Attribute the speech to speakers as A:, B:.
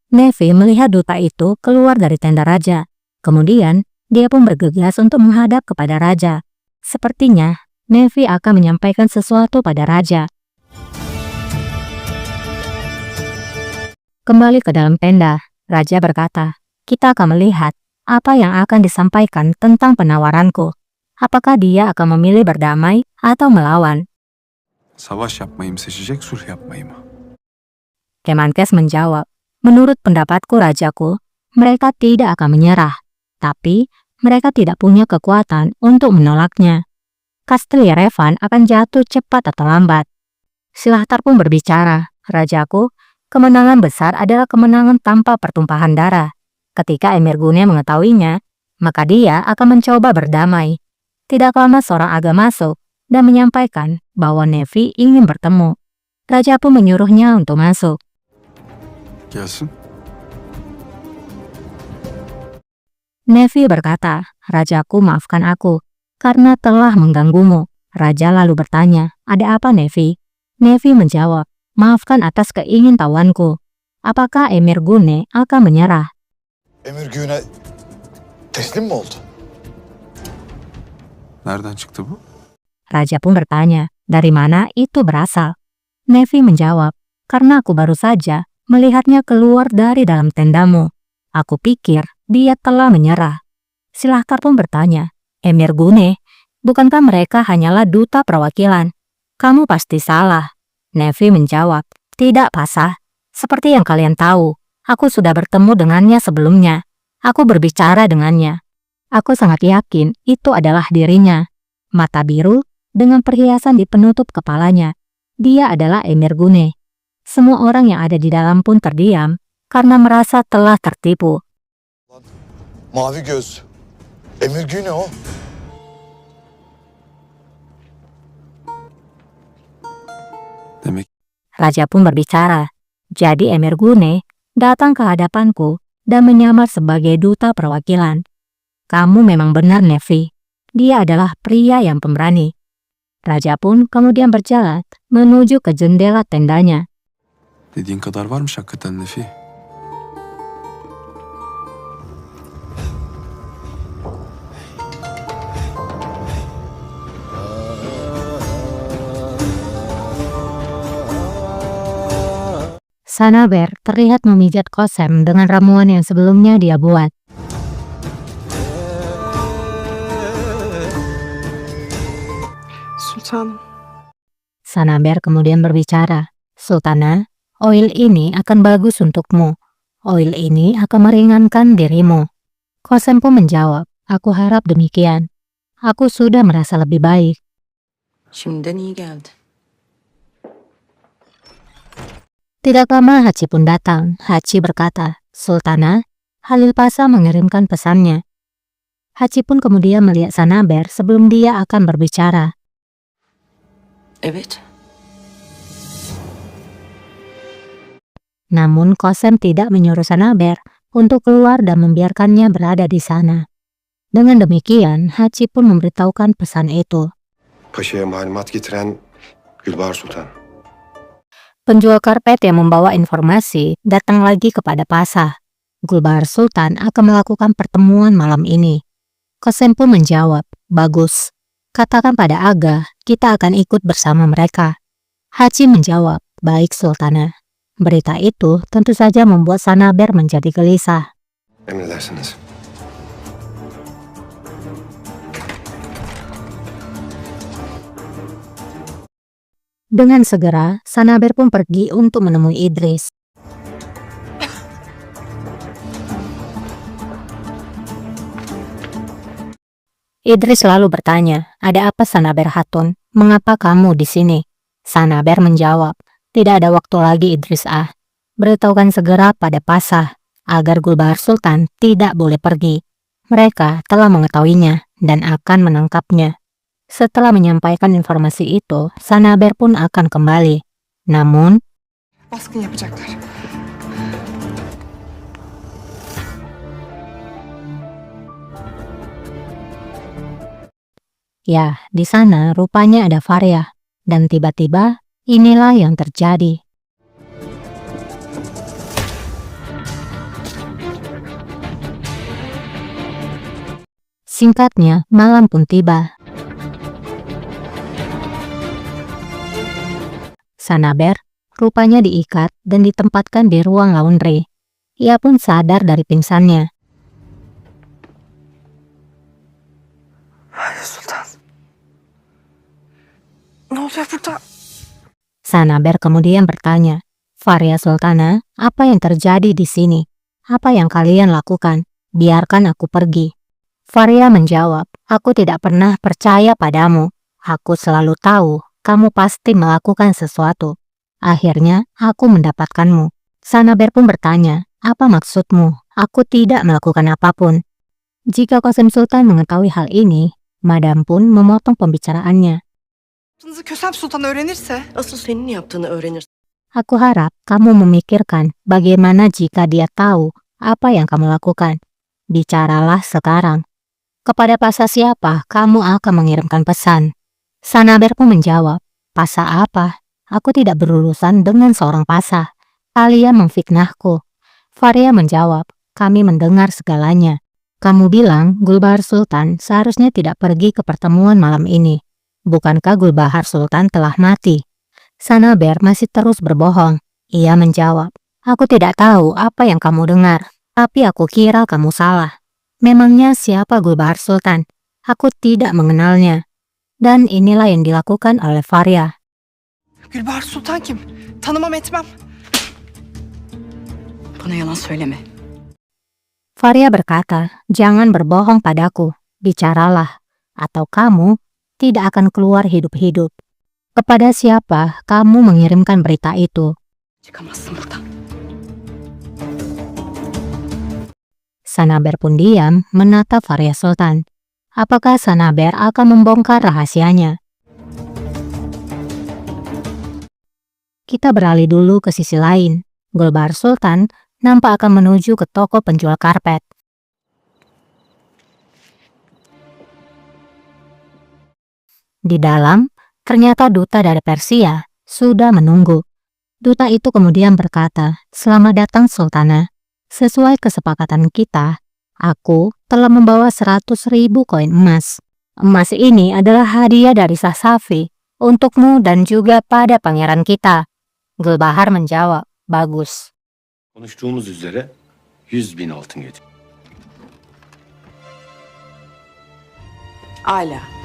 A: Nevi melihat duta itu keluar dari tenda raja. Kemudian, dia pun bergegas untuk menghadap kepada raja. Sepertinya, Nevi akan menyampaikan sesuatu pada raja. Kembali ke dalam tenda, raja berkata, "Kita akan melihat apa yang akan disampaikan tentang penawaranku. Apakah dia akan memilih berdamai atau melawan?"
B: Savaş yapmayı mı seçecek, sulh yapmayı mı?
A: Kemenkes menjawab, "Menurut pendapatku rajaku, mereka tidak akan menyerah. Tapi, mereka tidak punya kekuatan untuk menolaknya. Kastri Yerevan akan jatuh cepat atau lambat." Silahtar pun berbicara, "Rajaku, kemenangan besar adalah kemenangan tanpa pertumpahan darah. Ketika Emir Gune mengetahuinya, maka dia akan mencoba berdamai." Tidak lama seorang aga masuk dan menyampaikan bahwa Nevi ingin bertemu. Raja pun menyuruhnya untuk masuk.
B: Gelsin.
A: Nevi berkata, "Rajaku, maafkan aku karena telah mengganggumu." Raja lalu bertanya, "Ada apa, Nevi?" Nevi menjawab, "Maafkan atas keingintahuanku. Apakah Emir Gune akan menyerah?"
C: Emir Güne teslim mi oldu?
B: Nereden çıktı bu?
A: Raja pun bertanya, "Dari mana itu berasal?" Nevi menjawab, "Karena aku baru saja melihatnya keluar dari dalam tendamu. Aku pikir dia telah menyerah." Silahkar pun bertanya, "Emir Gune, bukankah mereka hanyalah duta perwakilan? Kamu pasti salah." Nevi menjawab, "Tidak, Pasah. Seperti yang kalian tahu, aku sudah bertemu dengannya sebelumnya. Aku berbicara dengannya. Aku sangat yakin itu adalah dirinya. Mata biru dengan perhiasan di penutup kepalanya. Dia adalah Emir Gune." Semua orang yang ada di dalam pun terdiam karena merasa telah tertipu.
C: Mavi göz. Emir Güne o.
B: Demek
A: Raja pun berbicara, "Jadi Emir Gune datang ke hadapanku dan menyamar sebagai duta perwakilan. Kamu memang benar, Nevi. Dia adalah pria yang pemberani." Raja pun kemudian berjalan menuju ke jendela tendanya.
B: dediğin kadar varmış hakikaten Nefi.
A: Sanaber terlihat memijat Kosem dengan ramuan yang sebelumnya dia buat.
D: Sultanım.
A: Sanaber kemudian berbicara, "Sultana, oil ini akan bagus untukmu. Oil ini akan meringankan dirimu." Kosem pun menjawab, "Aku harap demikian. Aku sudah merasa lebih baik."
D: Şimdiden iyi geldi.
A: Tidak lama Haci pun datang. Haci berkata, "Sultana, Halil Pasha mengirimkan pesannya." Haci pun kemudian melihat Sanaber sebelum dia akan berbicara.
D: Evet.
A: Namun Kosem tidak menyuruh Sanaber untuk keluar dan membiarkannya berada di sana. Dengan demikian, Haci pun memberitahukan pesan itu.
E: Paşa'ya malumat getiren Gülbahar Sultan.
A: Penjual karpet yang membawa informasi datang lagi kepada Pasha. Gulbahar Sultan akan melakukan pertemuan malam ini. Kosem pun menjawab, "Bagus. Katakan pada Aga, kita akan ikut bersama mereka." Haci menjawab, "Baik, Sultana." Berita itu tentu saja membuat Sanaber menjadi gelisah.
E: Emredersiniz.
A: Dengan segera, Sanaber pun pergi untuk menemui Idris. Idris lalu bertanya, "Ada apa, Sanaber Hatun? Mengapa kamu di sini?" Sanaber menjawab, "Tidak ada waktu lagi, Idris Ah. Beritahukan segera pada Pasha agar Gulbahar Sultan tidak boleh pergi. Mereka telah mengetahuinya dan akan menangkapnya." Setelah menyampaikan informasi itu, Sanaber pun akan kembali. Namun,
D: Baskın yapacaklar.
A: ya, di sana rupanya ada Faryah. Dan tiba-tiba, inilah yang terjadi. Singkatnya, malam pun tiba. Sanaber rupanya diikat dan ditempatkan di ruang laundry. Ia pun sadar dari pingsannya.
D: Sultan. Ne oluyor burada?
A: Sanaber kemudian bertanya, Faria Sultana, apa yang terjadi di sini? Apa yang kalian lakukan? Biarkan aku pergi. Faria menjawab, aku tidak pernah percaya padamu. Aku selalu tahu kamu pasti melakukan sesuatu. Akhirnya aku mendapatkanmu. Sanaber pun bertanya, apa maksudmu? Aku tidak melakukan apapun. Jika Qasim Sultan mengetahui hal ini, Madam pun memotong pembicaraannya.
D: Yaptığınızı Kösem Sultan öğrenirse
F: Asıl senin yaptığını öğrenir.
A: Aku harap kamu memikirkan bagaimana jika dia tahu apa yang kamu lakukan. Bicaralah sekarang. Kepada pasal siapa kamu akan mengirimkan pesan? Sanaber pun menjawab, pasal apa? Aku tidak berurusan dengan seorang pasal. Kalian memfitnahku. Faria menjawab, kami mendengar segalanya. Kamu bilang Gulbahar Sultan seharusnya tidak pergi ke pertemuan malam ini. Bukankah Gulbahar Sultan telah mati? Sanaber masih terus berbohong. Ia menjawab, aku tidak tahu apa yang kamu dengar, tapi aku kira kamu salah. Memangnya siapa Gulbahar Sultan? Aku tidak mengenalnya. Dan inilah yang dilakukan oleh Faria.
D: Gülbahar Sultan kim? Tanımam etmem.
F: Bana yalan söyleme.
A: Faria berkata, jangan berbohong padaku, bicaralah, atau kamu tidak akan keluar hidup-hidup. Kepada siapa kamu mengirimkan berita itu?
F: Çıkamazsın buradan.
A: Sanaber pun diam menatap Faria Sultan. Apakah Sanaber akan membongkar rahasianya? Kita beralih dulu ke sisi lain. Gulbahar Sultan nampak akan menuju ke toko penjual karpet. Di dalam, ternyata duta dari Persia sudah menunggu. Duta itu kemudian berkata, selamat datang Sultana. Sesuai kesepakatan kita, aku telah membawa 100.000 koin emas. Emas ini adalah hadiah dari Shah Safi untukmu dan juga pada pangeran kita. Gulbahar menjawab, bagus.
E: Konuştuğumuz üzere 100.000 altın getir.
F: Âlâ.